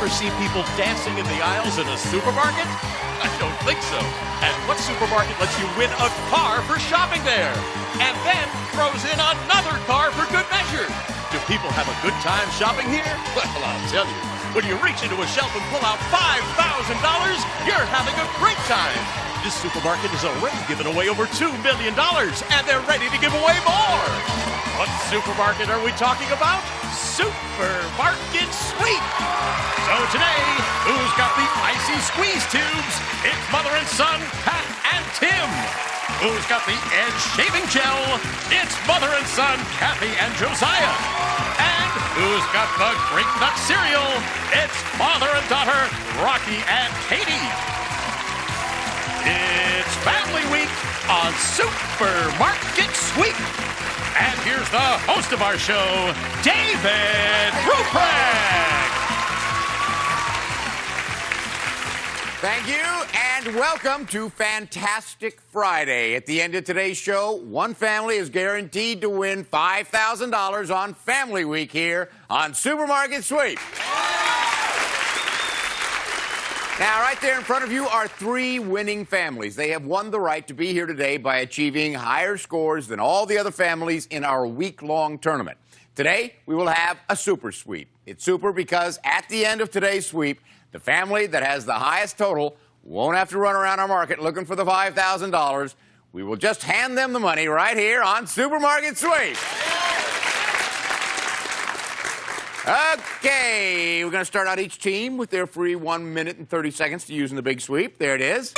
ever see people dancing in the aisles in a supermarket? I don't think so. And what supermarket lets you win a car for shopping there? And then throws in another car for good measure. Do people have a good time shopping here? Well, I'll tell you. When you reach into a shelf and pull out $5,000, you're having a great time. This supermarket has already given away over $2 million, and they're ready to give away more. What supermarket are we talking about? Supermarket Sweep. So today, who's got the icy squeeze tubes? It's mother and son, Pat and Tim. Who's got the Edge shaving gel? It's mother and son, Kathy and Josiah. And who's got the Great Nut cereal? It's father and daughter, Rocky and Katie. It's Family Week on Supermarket Sweep. And here's the host of our show, David Ruprecht. Thank you, and welcome to Fantastic Friday. At the end of today's show, one family is guaranteed to win $5,000 on Family Week here on Supermarket Sweep. Now, right there in front of you are three winning families. They have won the right to be here today by achieving higher scores than all the other families in our week-long tournament. Today, we will have a super sweep. It's super because at the end of today's sweep, the family that has the highest total won't have to run around our market looking for the $5,000. We will just hand them the money right here on Supermarket Sweep. Okay, we're going to start out each team with their free 1 minute and 30 seconds to use in the big sweep. There it is.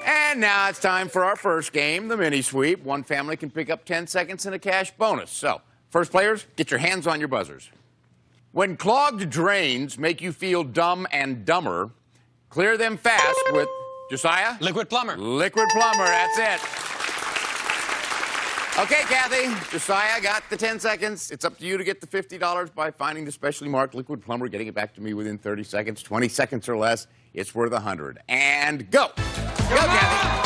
And now it's time for our first game, the mini sweep. One family can pick up 10 seconds and a cash bonus. So, first players, get your hands on your buzzers. When clogged drains make you feel dumb and dumber, clear them fast with, Josiah? Liquid plumber. Liquid plumber, that's it. Okay, Kathy, Josiah got the 10 seconds. It's up to you to get the $50 by finding the specially marked liquid plumber, getting it back to me within 30 seconds, 20 seconds or less. It's worth $100. And go. Go, Kathy.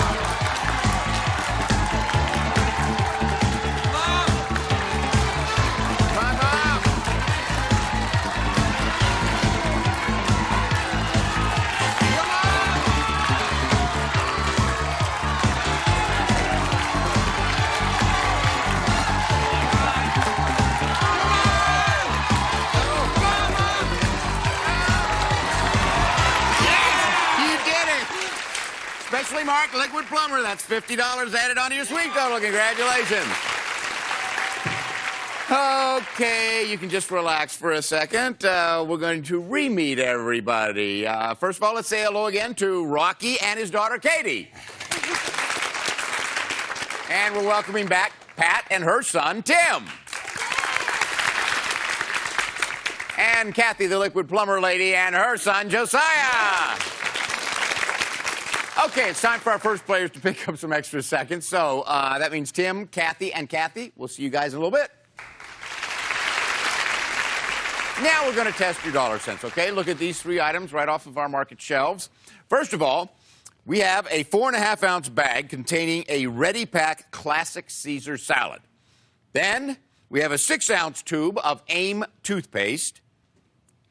Specially marked liquid plumber. That's $50 added onto your sweep total. Congratulations. Okay, you can just relax for a second. We're going to re-meet everybody. First of all, let's say hello again to Rocky and his daughter, Katie. And we're welcoming back Pat and her son, Tim. And Kathy, the liquid plumber lady, and her son, Josiah. Okay, it's time for our first players to pick up some extra seconds. So that means Tim, Kathy, and Kathy. We'll see you guys in a little bit. Now we're going to test your dollar sense, okay? Look at these three items right off of our market shelves. First of all, we have a 4.5-ounce bag containing a Ready-Pack Classic Caesar salad. Then we have a 6-ounce tube of AIM toothpaste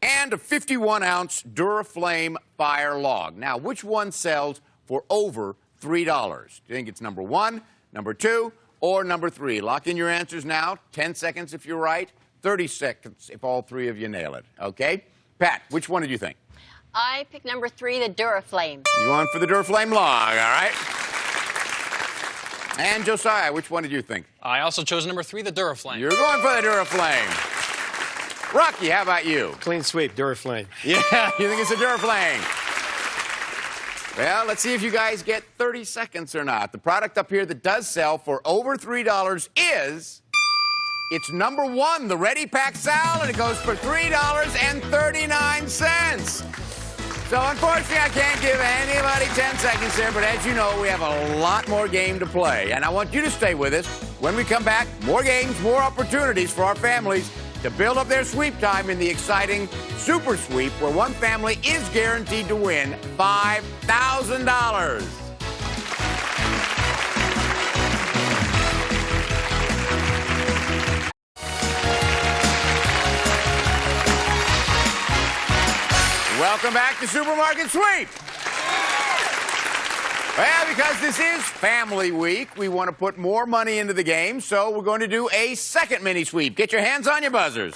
and a 51-ounce Duraflame Fire Log. Now, which one sells for over $3? Do you think it's number 1, number 2, or number 3? Lock in your answers now. 10 seconds if you're right, 30 seconds if all three of you nail it. Okay? Pat, which one did you think? I picked number 3, the Duraflame. You went for the Duraflame Log, all right? And Josiah, which one did you think? I also chose number 3, the Duraflame. You're going for the Duraflame. Rocky, how about you? Clean sweep, Duraflame. Yeah, you think it's a Duraflame. Well, let's see if you guys get 30 seconds or not. The product up here that does sell for over $3 is, it's number 1, the Ready Pack Salad. It goes for $3.39. So, unfortunately, I can't give anybody 10 seconds there, but as you know, we have a lot more game to play. And I want you to stay with us. When we come back, more games, more opportunities for our families to build up their sweep time in the exciting Super Sweep, where one family is guaranteed to win $5,000. Welcome back to Supermarket Sweep. Well, because this is Family Week, we want to put more money into the game, so we're going to do a second mini sweep. Get your hands on your buzzers.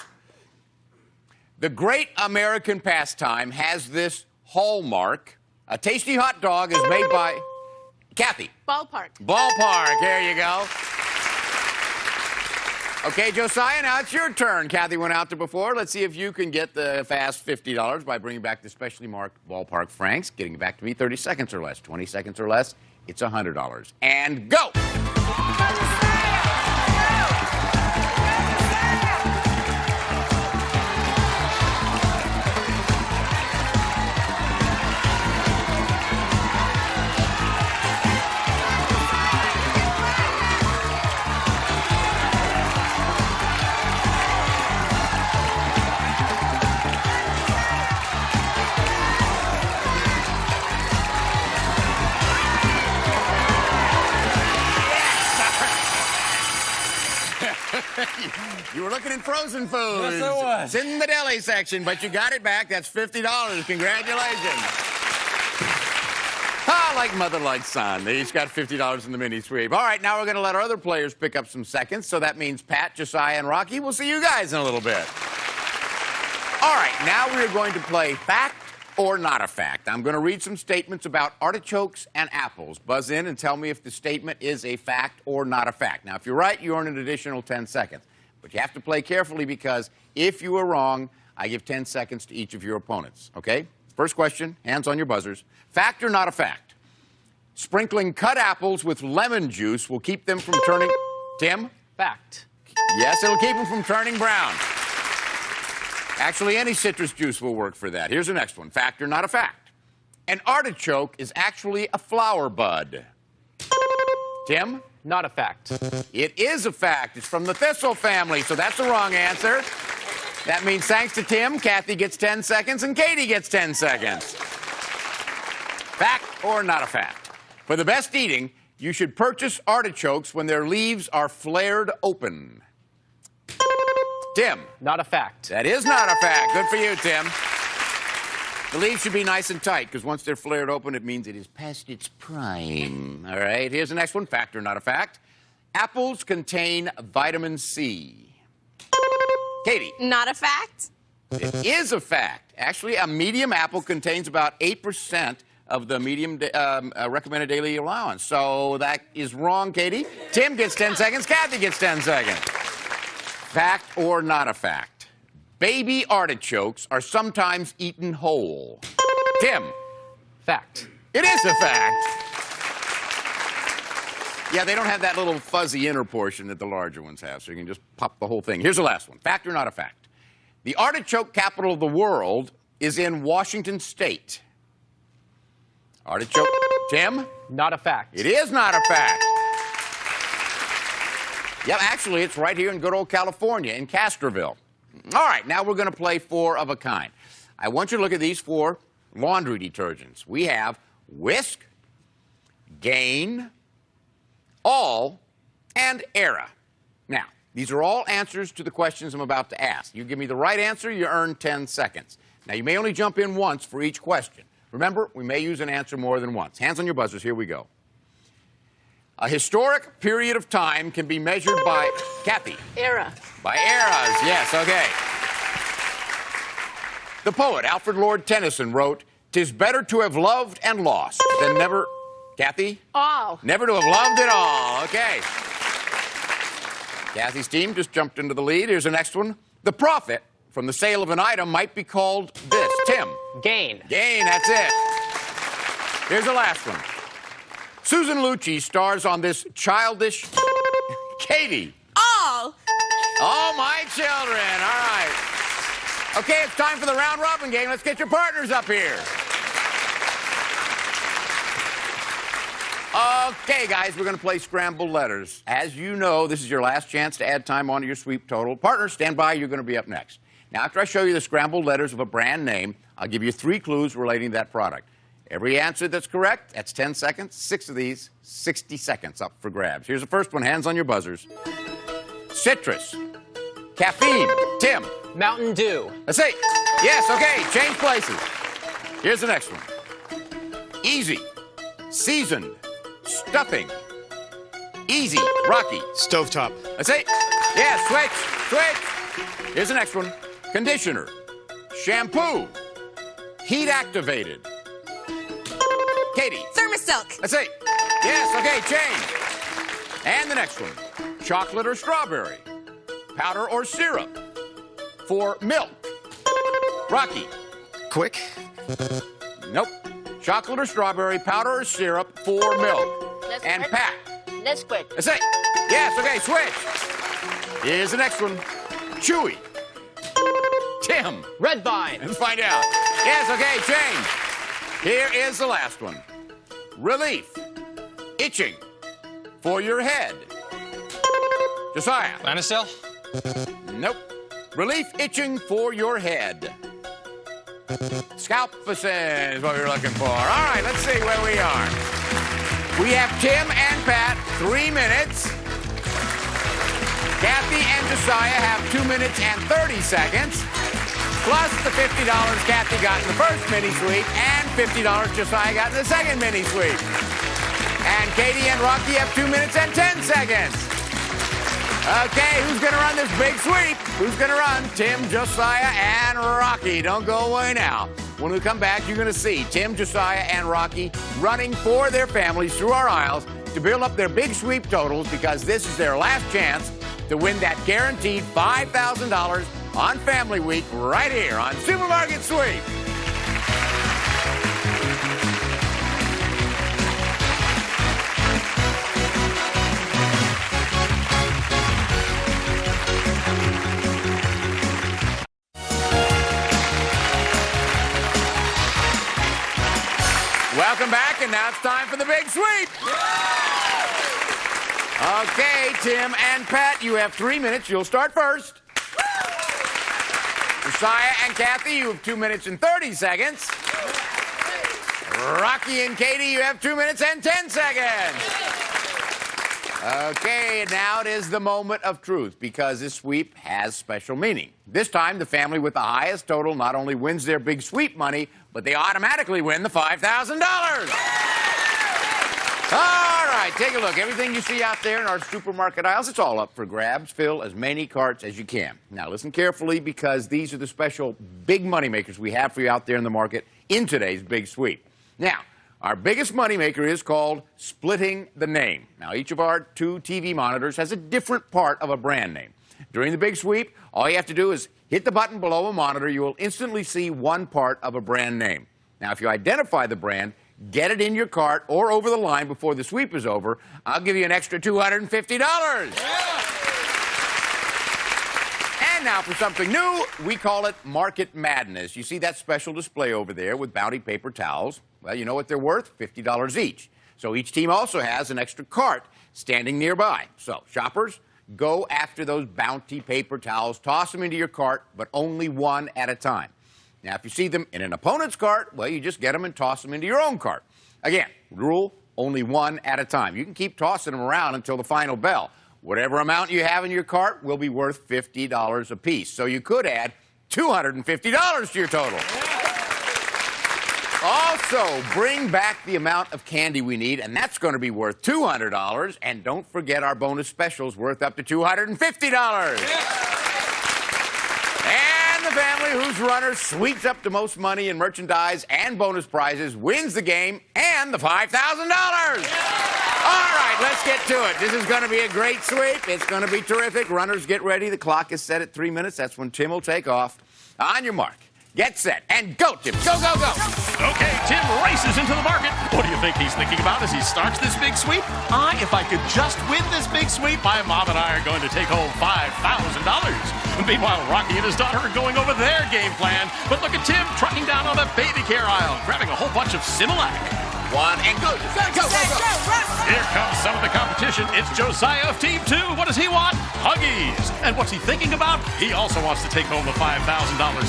The great American pastime has this hallmark. A tasty hot dog is made by Kathy. Ballpark. Ballpark. There you go. Okay, Josiah, now it's your turn. Kathy went out there before. Let's see if you can get the fast $50 by bringing back the specially marked Ballpark Franks. Getting it back to me 30 seconds or less. 20 seconds or less, it's $100. And go! You were looking in frozen foods. Yes, I was. It's in the deli section, but you got it back. That's $50. Congratulations. Ah, like mother, like son. They each got $50 in the mini sweep. All right, now we're going to let our other players pick up some seconds. So that means Pat, Josiah, and Rocky. We'll see you guys in a little bit. All right, now we're going to play Fact or Not a Fact. I'm going to read some statements about artichokes and apples. Buzz in and tell me if the statement is a fact or not a fact. Now, if you're right, you earn an additional 10 seconds. But you have to play carefully because if you are wrong, I give 10 seconds to each of your opponents. Okay? First question, hands on your buzzers. Fact or not a fact? Sprinkling cut apples with lemon juice will keep them from turning... Tim? Fact. Yes, it'll keep them from turning brown. Actually, any citrus juice will work for that. Here's the next one. Fact or not a fact? An artichoke is actually a flower bud. Tim? Not a fact. It is a fact. It's from the thistle family, so that's the wrong answer. That means thanks to Tim, Kathy gets 10 seconds and Katie gets 10 seconds. Fact or not a fact? For the best eating, you should purchase artichokes when their leaves are flared open. Tim? Not a fact. That is not a fact. Good for you, Tim. The leaves should be nice and tight, because once they're flared open, it means it is past its prime. All right, here's the next one. Fact or not a fact? Apples contain vitamin C. Katie? Not a fact. It is a fact. Actually, a medium apple contains about 8% of the medium recommended daily allowance. So that is wrong, Katie. Tim gets 10 seconds. Kathy gets 10 seconds. Fact or not a fact? Baby artichokes are sometimes eaten whole. Tim? Fact. It is a fact. Yeah, they don't have that little fuzzy inner portion that the larger ones have, so you can just pop the whole thing. Here's the last one. Fact or not a fact? The artichoke capital of the world is in Washington State. Artichoke. Tim? Not a fact. It is not a fact. Yep, actually, it's right here in good old California, in Castroville. All right, now we're going to play four of a kind. I want you to look at these four laundry detergents. We have Whisk, Gain, All, and Era. Now, these are all answers to the questions I'm about to ask. You give me the right answer, you earn 10 seconds. Now, you may only jump in once for each question. Remember, we may use an answer more than once. Hands on your buzzers, here we go. A historic period of time can be measured by... Kathy. Era. By eras, yes, okay. The poet Alfred Lord Tennyson wrote, "'Tis better to have loved and lost than never..." Kathy? All. Never to have loved at all, okay. Kathy's team just jumped into the lead. Here's the next one. The profit from the sale of an item might be called this. Tim? Gain. Gain, that's it. Here's the last one. Susan Lucci stars on this childish... Katie. All. Oh, my children. All right. Okay, it's time for the round robin game. Let's get your partners up here. Okay, guys, we're going to play scrambled letters. As you know, this is your last chance to add time onto your sweep total. Partners, stand by. You're going to be up next. Now, after I show you the scrambled letters of a brand name, I'll give you 3 clues relating to that product. Every answer that's correct, that's 10 seconds. 6 of these, 60 seconds up for grabs. Here's the first one. Hands on your buzzers. Citrus. Caffeine. Tim. Mountain Dew. Let's see. Yes, okay. Change places. Here's the next one. Easy, seasoned, stuffing. Easy, Rocky. Stovetop. That's it. Yeah, switch. Here's the next one. Conditioner, shampoo, heat activated. Katie. Thermosilk. That's it. Yes, okay, change. And the next one. Chocolate or strawberry, powder or syrup. For milk. Rocky. Quick. Nope. Chocolate or strawberry, powder or syrup for milk. That's And quick. Pat. That's quick. That's it. Yes, okay, switch. Here's the next one. Chewy. Tim. Red Vine. Let's find out. Yes, okay, change. Here is the last one. Relief. Itching. For your head. Josiah. Lanistel. Nope. Relief itching for your head. Scalpicin is what we were looking for. All right, let's see where we are. We have Tim and Pat, 3 minutes. Kathy and Josiah have 2 minutes and 30 seconds. Plus the $50 Kathy got in the first mini sweep and $50 Josiah got in the second mini sweep. And Katie and Rocky have 2 minutes and 10 seconds. Okay, who's going to run this big sweep? Who's going to run? Tim, Josiah, and Rocky. Don't go away now. When we come back, you're going to see Tim, Josiah, and Rocky running for their families through our aisles to build up their big sweep totals because this is their last chance to win that guaranteed $5,000 on Family Week right here on Supermarket Sweep. Welcome back, and now it's time for the big sweep. Okay, Tim and Pat, you have 3 minutes. You'll start first. Josiah and Kathy, you have 2 minutes and 30 seconds. Rocky and Katie, you have 2 minutes and 10 seconds. Okay, now it is the moment of truth because this sweep has special meaning. This time, the family with the highest total not only wins their big sweep money, but they automatically win the $5,000. All right, take a look. Everything you see out there in our supermarket aisles, it's all up for grabs. Fill as many carts as you can. Now, listen carefully because these are the special big money makers we have for you out there in the market in today's big sweep. Now, our biggest moneymaker is called splitting the name. Now, each of our 2 TV monitors has a different part of a brand name. During the big sweep, all you have to do is hit the button below a monitor. You will instantly see one part of a brand name. Now, if you identify the brand, get it in your cart or over the line before the sweep is over, I'll give you an extra $250. And now for something new, we call it Market Madness. You see that special display over there with Bounty paper towels? Well, you know what they're worth? $50 each. So each team also has an extra cart standing nearby. So, shoppers, go after those Bounty paper towels. Toss them into your cart, but only one at a time. Now, if you see them in an opponent's cart, well, you just get them and toss them into your own cart. Again, rule, only one at a time. You can keep tossing them around until the final bell. Whatever amount you have in your cart will be worth $50 apiece. So you could add $250 to your total. Also, bring back the amount of candy we need, and that's going to be worth $200. And don't forget our bonus specials worth up to $250. And the family whose runner sweeps up the most money in merchandise and bonus prizes wins the game and the $5,000. All right, let's get to it. This is going to be a great sweep. It's going to be terrific. Runners, get ready. The clock is set at 3 minutes. That's when Tim will take off. On your mark. Get set and go, Tim. Go, go, go. Okay, Tim races into the market. What do you think he's thinking about as he starts this big sweep? If I could just win this big sweep, my mom and I are going to take home $5,000. Meanwhile, Rocky and his daughter are going over their game plan. But look at Tim trucking down on the baby care aisle, grabbing a whole bunch of Similac. One and go. Go, go, go. Here comes some of the competition. It's Josiah of Team 2. What does he want? Huggies. And what's he thinking about? He also wants to take home the $5,000.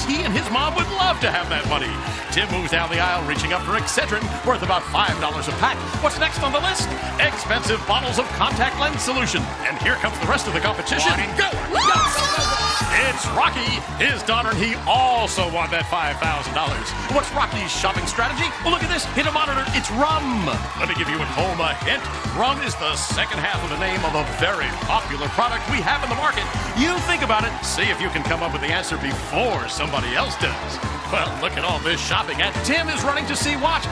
He and his mom would love to have that money. Tim moves down the aisle, reaching up for Excedrin, worth about $5 a pack. What's next on the list? Expensive bottles of contact lens solution. And here comes the rest of the competition. One and go. Go. It's Rocky, his daughter, and he also won that $5,000. What's Rocky's shopping strategy? Well, look at this. Hit a monitor. It's rum. Let me give you at home a hint. Rum is the second half of the name of a very popular product we have in the market. You think about it. See if you can come up with the answer before somebody else does. Well, look at all this shopping, and Tim is running to see what?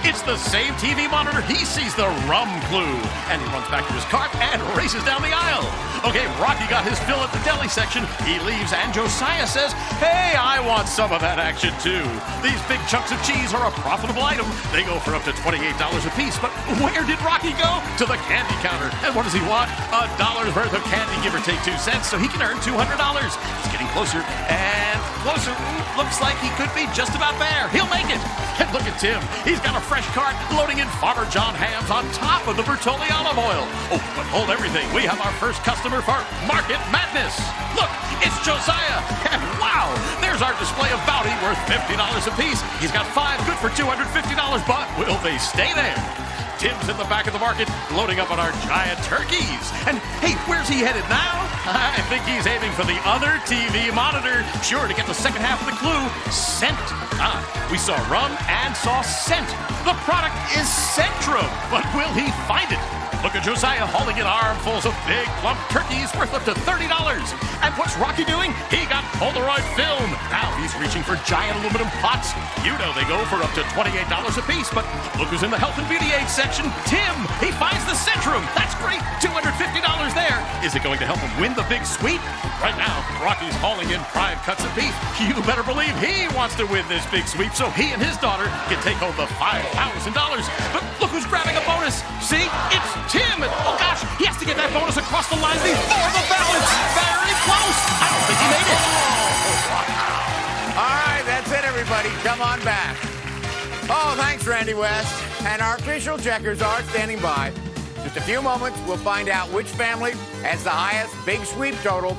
It's the same TV monitor. He sees the rum clue, and he runs back to his cart and races down the aisle. Okay, Rocky got his fill at the deli section. He leaves, and Josiah says, hey, I want some of that action, too. These big chunks of cheese are a profitable item. They go for up to $28 a piece, but where did Rocky go? To the candy counter. And what does he want? $1 worth of candy, give or take 2 cents, so he can earn $200. He's getting closer and closer. Looks like he could be just about there. He'll make it. And look at Tim. He's got a fresh cart loading in Farmer John hams on top of the Bertolli olive oil. Oh, but hold everything. We have our first customer for Market Madness. Look, it's Josiah. And wow, there's our display of bounty worth $50 a piece. He's got 5 good for $250, but will they stay there? Tim's in the back of the market, loading up on our giant turkeys. And hey, where's he headed now? I think he's aiming for the other TV monitor, sure to get the second half of the clue, scent. We saw rum and saw scent. The product is Centrum, but will he find it? Look at Josiah hauling in armfuls of big plump turkeys worth up to $30. And what's Rocky doing? He got Polaroid film. Now he's reaching for giant aluminum pots. You know they go for up to $28 a piece, but look who's in the health and beauty aid section. Tim, he finds the Centrum. That's great, $250 there. Is it going to help him win the big sweep? Right now, Rocky's hauling in prime cuts of beef. You better believe he wants to win this big sweep so he and his daughter can take home the $5,000. But look who's grabbing a bonus. See, it's Tim. And, oh gosh, he has to get that bonus across the line before the balance. Very close. I don't think he made it. All right, that's it, everybody. Come on back. Oh, thanks, Randy West. And our official checkers are standing by. Just a few moments, we'll find out which family has the highest big sweep total.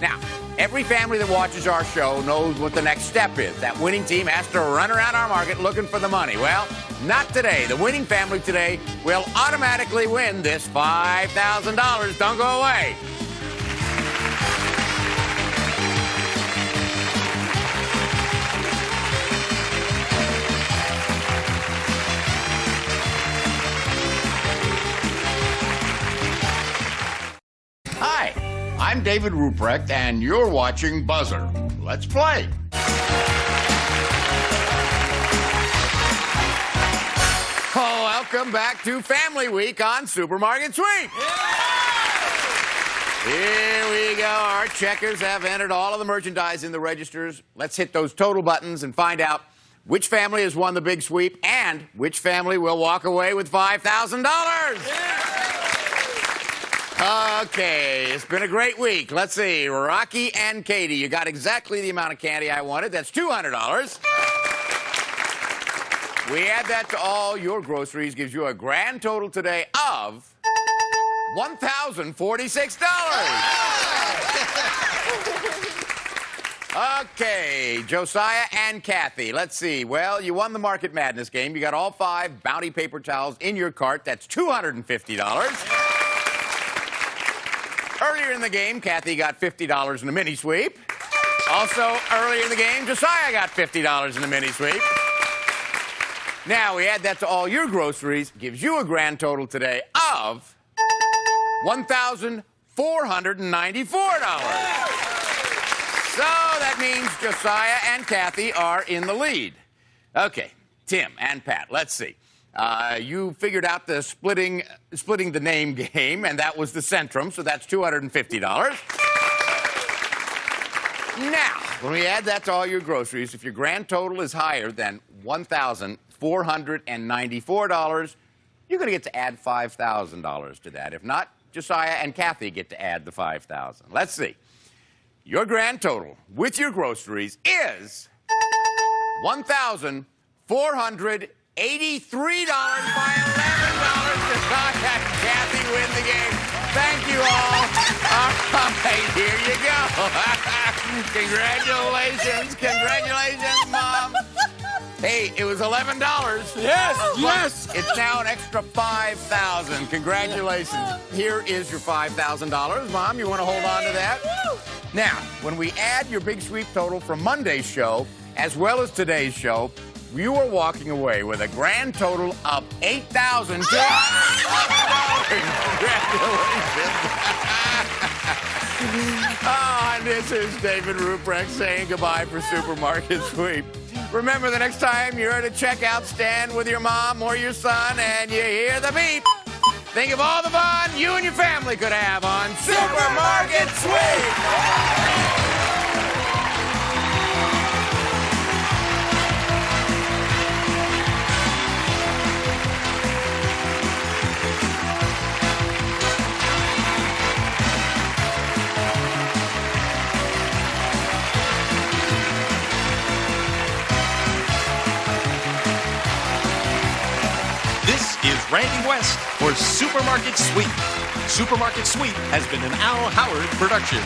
Now, every family that watches our show knows what the next step is. That winning team has to run around our market looking for the money. Well, not today. The winning family today will automatically win this $5,000. Don't go away. Hi, I'm David Ruprecht, and you're watching Buzzer. Let's play. Oh, welcome back to Family Week on Supermarket Sweep. Here we go. Our checkers have entered all of the merchandise in the registers. Let's hit those total buttons and find out which family has won the big sweep and which family will walk away with $5,000. Okay, it's been a great week. Let's see. Rocky and Katie, you got exactly the amount of candy I wanted. That's $200. We add that to all your groceries, gives you a grand total today of $1,046. Okay, Josiah and Kathy, let's see. Well, you won the Market Madness game. You got all 5 bounty paper towels in your cart. That's $250. Earlier in the game, Kathy got $50 in a mini sweep. Also, earlier in the game, Josiah got $50 in a mini sweep. Now, we add that to all your groceries, gives you a grand total today of $1,494. So that means Josiah and Kathy are in the lead. Okay, Tim and Pat, let's see. You figured out the splitting the name game, and that was the Centrum, so that's $250. Now, when we add that to all your groceries, if your grand total is higher than $1,494, you're going to get to add $5,000 to that. If not, Josiah and Kathy get to add the $5,000. Let's see. Your grand total with your groceries is $1,483 by $11. Josiah and Kathy win the game. Thank you all. All right, here you go. Congratulations. Congratulations, Mom. Hey, it was $11. Yes, yes. It's now an extra $5,000. Congratulations. Here is your $5,000. Mom, you want to hold on to that? Now, when we add your big sweep total from Monday's show, as well as today's show, you are walking away with a grand total of $8,200. Congratulations. And this is David Ruprecht saying goodbye for Supermarket Sweep. Remember, the next time you're at a checkout stand with your mom or your son and you hear the beep, think of all the fun you and your family could have on Supermarket Sweep. This is Randy West for Supermarket Sweep. Supermarket Sweep has been an Al Howard production.